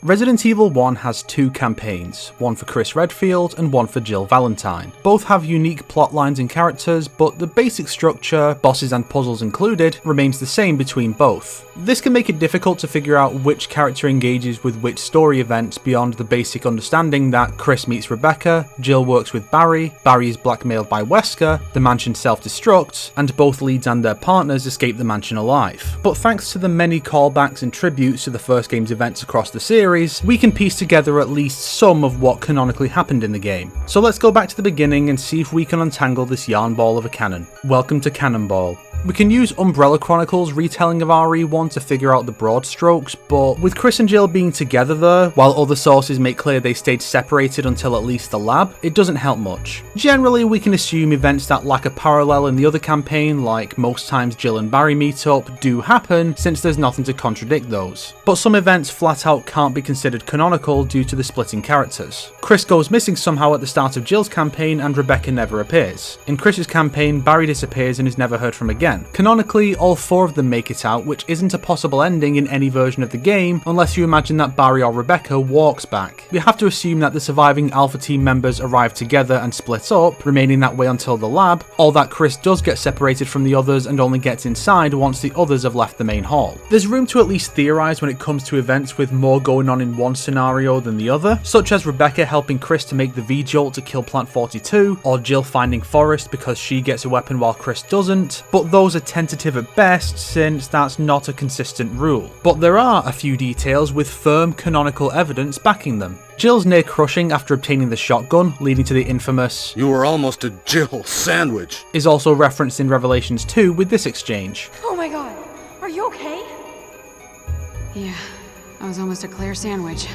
Resident Evil 1 has two campaigns, one for Chris Redfield and one for Jill Valentine. Both have unique plot lines and characters, but the basic structure, bosses and puzzles included, remains the same between both. This can make it difficult to figure out which character engages with which story events beyond the basic understanding that Chris meets Rebecca, Jill works with Barry, Barry is blackmailed by Wesker, the mansion self-destructs, and both leads and their partners escape the mansion alive. But thanks to the many callbacks and tributes to the first game's events across the series, we can piece together at least some of what canonically happened in the game. So let's go back to the beginning and see if we can untangle this yarn ball of a canon. Welcome to Cannonball. We can use Umbrella Chronicles' retelling of RE1 to figure out the broad strokes, but with Chris and Jill being together there, while other sources make clear they stayed separated until at least the lab, it doesn't help much. Generally, we can assume events that lack a parallel in the other campaign, like most times Jill and Barry meet up, do happen, since there's nothing to contradict those. But some events flat out can't be considered canonical due to the splitting characters. Chris goes missing somehow at the start of Jill's campaign and Rebecca never appears. In Chris's campaign, Barry disappears and is never heard from again. Canonically, all four of them make it out, which isn't a possible ending in any version of the game, unless you imagine that Barry or Rebecca walks back. We have to assume that the surviving Alpha Team members arrive together and split up, remaining that way until the lab, or that Chris does get separated from the others and only gets inside once the others have left the main hall. There's room to at least theorise when it comes to events with more going on in one scenario than the other, such as Rebecca helping Chris to make the V-Jolt to kill Plant 42, or Jill finding Forrest because she gets a weapon while Chris doesn't, but those are tentative at best since that's not a consistent rule. But there are a few details with firm canonical evidence backing them. Jill's near crushing after obtaining the shotgun, leading to the infamous "You were almost a Jill sandwich," is also referenced in Revelations 2 with this exchange. Oh my god, are you okay? Yeah, I was almost a Claire sandwich.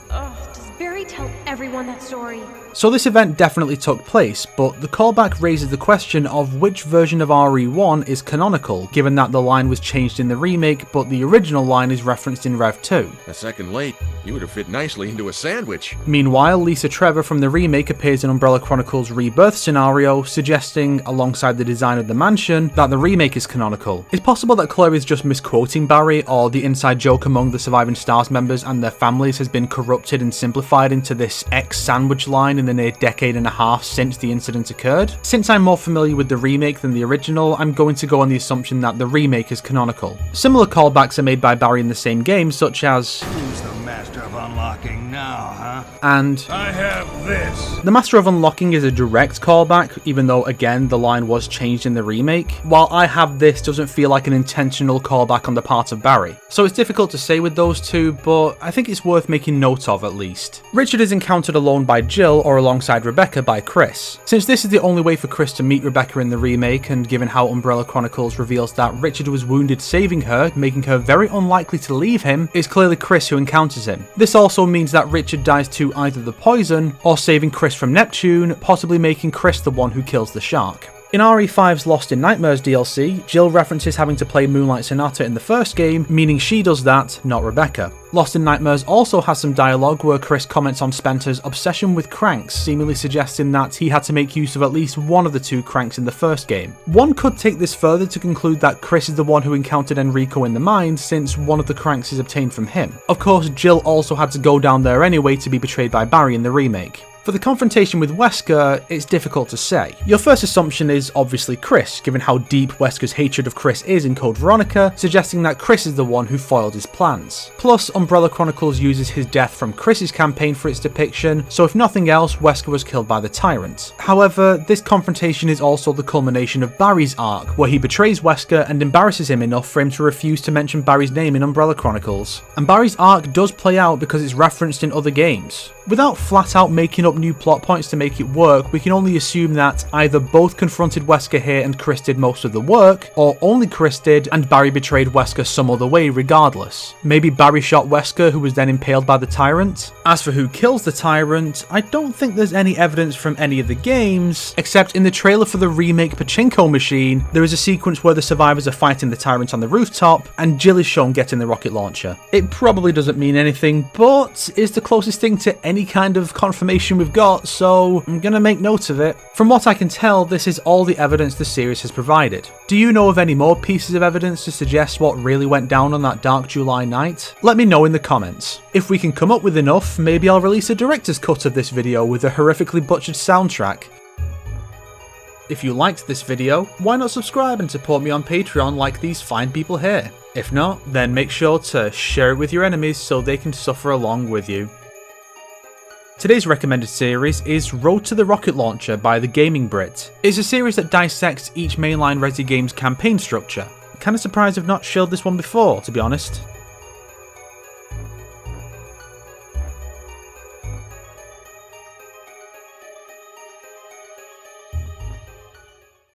Does Barry tell everyone that story? So this event definitely took place, but the callback raises the question of which version of RE1 is canonical, given that the line was changed in the remake, but the original line is referenced in Rev 2. A second late, you would have fit nicely into a sandwich. Meanwhile, Lisa Trevor from the remake appears in Umbrella Chronicles' Rebirth scenario, suggesting, alongside the design of the mansion, that the remake is canonical. It's possible that Claire is just misquoting Barry, or the inside joke among the surviving STARS members and their families has been corrupted and simplified into this X-sandwich line in the near decade and a half since the incident occurred. Since I'm more familiar with the remake than the original, I'm going to go on the assumption that the remake is canonical. Similar callbacks are made by Barry in the same game, such as "Who's the master of unlocking now, huh? And I have this." The Master of Unlocking is a direct callback, even though again the line was changed in the remake, while I have this doesn't feel like an intentional callback on the part of Barry. So it's difficult to say with those two, but I think it's worth making note of at least. Richard is encountered alone by Jill or alongside Rebecca by Chris. Since this is the only way for Chris to meet Rebecca in the remake, and given how Umbrella Chronicles reveals that Richard was wounded saving her, making her very unlikely to leave him, it's clearly Chris who encounters him. This also means that Richard dies to either the poison or saving Chris from Neptune, possibly making Chris the one who kills the shark. In RE5's Lost in Nightmares DLC, Jill references having to play Moonlight Sonata in the first game, meaning she does that, not Rebecca. Lost in Nightmares also has some dialogue where Chris comments on Spencer's obsession with cranks, seemingly suggesting that he had to make use of at least one of the two cranks in the first game. One could take this further to conclude that Chris is the one who encountered Enrico in the mine, since one of the cranks is obtained from him. Of course, Jill also had to go down there anyway to be betrayed by Barry in the remake. For the confrontation with Wesker, it's difficult to say. Your first assumption is obviously Chris, given how deep Wesker's hatred of Chris is in Code Veronica, suggesting that Chris is the one who foiled his plans. Plus, Umbrella Chronicles uses his death from Chris's campaign for its depiction, so if nothing else, Wesker was killed by the Tyrant. However, this confrontation is also the culmination of Barry's arc, where he betrays Wesker and embarrasses him enough for him to refuse to mention Barry's name in Umbrella Chronicles. And Barry's arc does play out because it's referenced in other games. Without flat out making up new plot points to make it work, we can only assume that either both confronted Wesker here and Chris did most of the work, or only Chris did and Barry betrayed Wesker some other way regardless. Maybe Barry shot Wesker, who was then impaled by the Tyrant. As for who kills the Tyrant, I don't think there's any evidence from any of the games, except in the trailer for the remake Pachinko Machine, there is a sequence where the survivors are fighting the Tyrant on the rooftop, and Jill is shown getting the rocket launcher. It probably doesn't mean anything, but is the closest thing to any kind of confirmation with we've got, so I'm gonna make note of it. From what I can tell, this is all the evidence the series has provided. Do you know of any more pieces of evidence to suggest what really went down on that dark July night? Let me know in the comments. If we can come up with enough, maybe I'll release a director's cut of this video with a horrifically butchered soundtrack. If you liked this video, why not subscribe and support me on Patreon like these fine people here? If not, then make sure to share it with your enemies so they can suffer along with you. Today's recommended series is Road to the Rocket Launcher by The Gaming Brit. It's a series that dissects each mainline Resi game's campaign structure. Kinda surprised I've not showed this one before, to be honest.